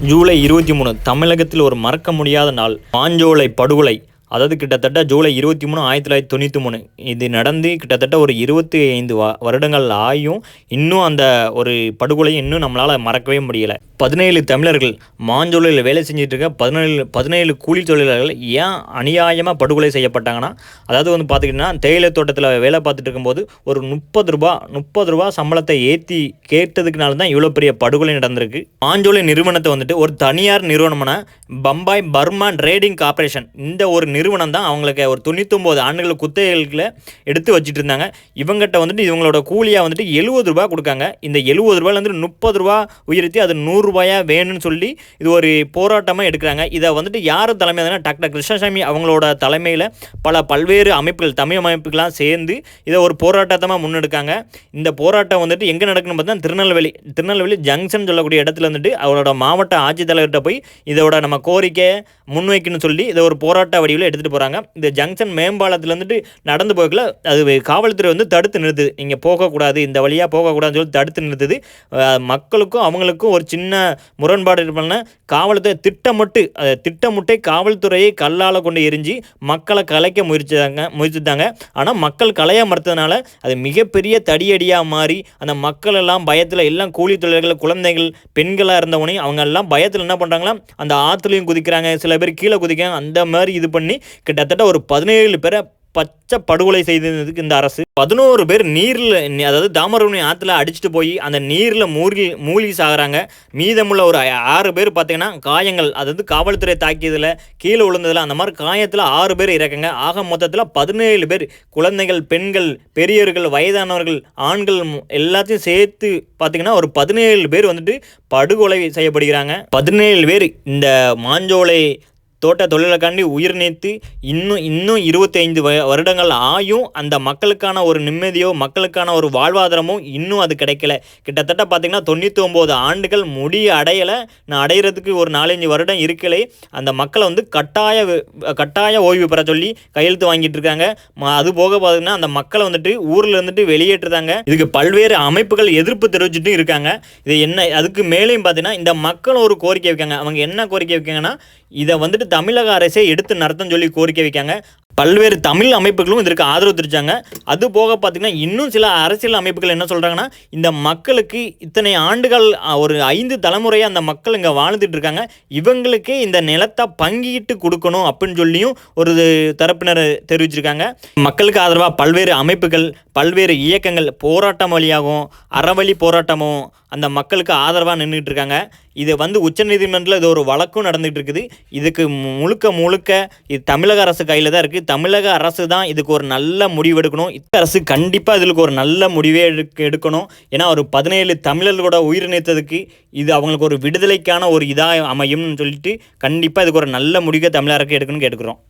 ஜூலை 23 தமிழகத்தில் ஒரு மறக்க முடியாத நாள். மாஞ்சோலை படுகொலை. அதாவது கிட்டத்தட்ட ஜூலை 23 1993 இது நடந்து கிட்டத்தட்ட ஒரு 25 வருடங்கள் ஆயும் இன்னும் அந்த ஒரு படுகொலை இன்னும் நம்மளால் மறக்கவே முடியலை. 17 தமிழர்கள் மாஞ்சோலையில் வேலை செஞ்சுட்டு இருக்க 17 கூலி தொழிலாளர்கள் ஏன் அநியாயமாக படுகொலை செய்யப்பட்டாங்கன்னா, அதாவது வந்து பார்த்துக்கிட்டிங்கன்னா தேயிலை தோட்டத்தில் வேலை பார்த்துட்டு இருக்கும்போது ஒரு 30 ரூபா சம்பளத்தை ஏற்றி கேட்டதுக்குனால தான் இவ்வளோ பெரிய படுகொலை நடந்திருக்கு. மாஞ்சோலை நிறுவனத்தை வந்துட்டு ஒரு தனியார் நிறுவனமான பம்பாய் பர்மா ட்ரேடிங் கார்பரேஷன், இந்த ஒரு நிறுவனம் தான் அவங்களுக்கு ஒரு 99 ஆண்டுகள் குத்தகைகளை எடுத்து வச்சுட்டு இருந்தாங்க. இவங்ககிட்ட வந்துட்டு இவங்களோட கூலியாக வந்துட்டு 70 ரூபா கொடுக்காங்க. இந்த 70 ரூபாயில் வந்துட்டு 30 ரூபா உயர்த்தி அது 100 ரூபாயாக வேணும்னு சொல்லி இது ஒரு போராட்டமாக எடுக்கிறாங்க. இதை வந்துட்டு யார் தலைமையாக டாக்டர் கிருஷ்ணசாமி அவங்களோட தலைமையில் பல்வேறு அமைப்புகள், தமிழ் அமைப்புகள்லாம் சேர்ந்து இதை ஒரு போராட்டமாக முன்னெடுக்காங்க. இந்த போராட்டம் வந்துட்டு எங்கே நடக்கணும்னு பார்த்தா திருநெல்வேலி ஜங்ஷன் சொல்லக்கூடிய இடத்துல வந்துட்டு அவரோட மாவட்ட ஆட்சித்தலைவர்கிட்ட போய் இதோட நம்ம கோரிக்கை முன்வைக்கணும்னு சொல்லி இதை ஒரு போராட்ட வடிவில் எடுத்துகிட்டு போகிறாங்க. இந்த ஜங்ஷன் மேம்பாலத்தில் வந்துட்டு நடந்து போகல, அது காவல்துறை வந்து தடுத்து நிறுத்துது. நீங்கள் போகக்கூடாது, இந்த வழியாக போகக்கூடாதுன்னு சொல்லி தடுத்து நிறுத்துது. மக்களுக்கும் அவங்களுக்கும் ஒரு சின்ன முரண்பாடு இருப்பாங்க. காவல்துறை திட்டமிட்டே காவல்துறையை கல்லால் கொண்டு எரிஞ்சு மக்களை கலைக்க முயற்சித்தாங்க. ஆனால் மக்கள் கலைய மறுத்ததுனால அது மிகப்பெரிய தடியடியாக மாறி அந்த மக்கள் எல்லாம் பயத்தில், எல்லாம் கூலி தொழிலாளர்கள், குழந்தைகள், பெண்களாக இருந்தவனையும் அவங்க எல்லாம் பயத்தில் என்ன பண்ணுறாங்களா, அந்த ஆற்றுலையும் குதிக்கிறாங்க, சில பேர் கீழே குதிக்கிறாங்க. அந்த மாதிரி இது பண்ணி கிட்டத்தட்ட ஒரு 17 பேரை பச்சை படுகொலை செய்ததுக்கு இந்த அரசு 11 பேர் நீரில், அதாவது தாமிரபரணி ஆற்றுல அடிச்சுட்டு போய் அந்த நீரில் மூழ்கி சாகிறாங்க. மீதமுள்ள ஒரு 6 பேர் பார்த்தீங்கன்னா காயங்கள், அதாவது காவல்துறை தாக்கியதில், கீழே விழுந்ததில் அந்த மாதிரி காயத்தில் 6 பேர் இறக்குங்க. ஆக மொத்தத்தில் 17 பேர், குழந்தைகள், பெண்கள், பெரியவர்கள், வயதானவர்கள், ஆண்கள் எல்லாத்தையும் சேர்த்து பார்த்தீங்கன்னா ஒரு 17 பேர் வந்துட்டு படுகொலை செய்யப்படுகிறாங்க. 17 பேர் இந்த மாஞ்சோலை தோட்ட தொழிலுக்காண்டி உயிர் நீத்து இன்னும் 25 வருடங்கள் ஆயும் அந்த மக்களுக்கான ஒரு நிம்மதியோ, மக்களுக்கான ஒரு வாழ்வாதாரமோ இன்னும் அது கிடைக்கல. கிட்டத்தட்ட பார்த்திங்கன்னா 99 ஆண்டுகள் அடையலை. நான் அடையிறதுக்கு ஒரு 4-5 வருடம் இருக்கலே. அந்த மக்களை வந்து கட்டாய ஓய்வு பெற சொல்லி கையெழுத்து வாங்கிட்டு இருக்காங்க. அது போக பார்த்திங்கன்னா அந்த மக்களை வந்துட்டு ஊரில் இருந்துட்டு வெளியேற்றுதாங்க. இதுக்கு பல்வேறு அமைப்புகள் எதிர்ப்பு தெரிவிச்சுட்டு இருக்காங்க. இது என்ன, அதுக்கு மேலேயும் பார்த்தீங்கன்னா இந்த மக்கள் ஒரு கோரிக்கை வைக்காங்க. அவங்க என்ன கோரிக்கை வைக்காங்கன்னா, இதை வந்துட்டு தமிழக அரசே எடுத்து நடத்தன்னு சொல்லி கோரிக்கை வைக்காங்க. பல்வேறு தமிழ் அமைப்புகளும் இதற்கு ஆதரவு தெரிவித்தாங்க. அது போக பார்த்திங்கன்னா இன்னும் சில அரசியல் அமைப்புகள் என்ன சொல்கிறாங்கன்னா, இந்த மக்களுக்கு இத்தனை ஆண்டுகள் ஒரு 5 தலைமுறையாக அந்த மக்கள் இங்கே வாழ்ந்துட்டு இருக்காங்க, இவங்களுக்கே இந்த நிலத்தை பங்கிட்டு கொடுக்கணும் அப்படின்னு சொல்லியும் ஒரு தரப்பினர் தெரிவிச்சிருக்காங்க. மக்களுக்கு ஆதரவாக பல்வேறு அமைப்புகள், பல்வேறு இயக்கங்கள் போராட்டம் வழியாகவும் அறவழி போராட்டமும் அந்த மக்களுக்கு ஆதரவாக நின்றுட்டு இருக்காங்க. இது வந்து உச்சநீதிமன்றத்தில் இது ஒரு வழக்கும் நடந்துகிட்டு இருக்குது. இதுக்கு முழுக்க இது தமிழக அரசு கையில் தான் இருக்குது. தமிழக அரசு தான் இதுக்கு ஒரு நல்ல முடிவு எடுக்கணும். அரசு கண்டிப்பாக இதுக்கு ஒரு நல்ல முடிவே எடுக்கணும். ஏன்னா ஒரு 17 தமிழர்களோட உயிர் நீத்ததுக்கு இது அவங்களுக்கு ஒரு விடுதலைக்கான ஒரு இதாக அமையும்னு சொல்லிட்டு கண்டிப்பாக இதுக்கு ஒரு நல்ல முடிவை தமிழக அரசு எடுக்கணும்னு கேட்டுக்கிறோம்.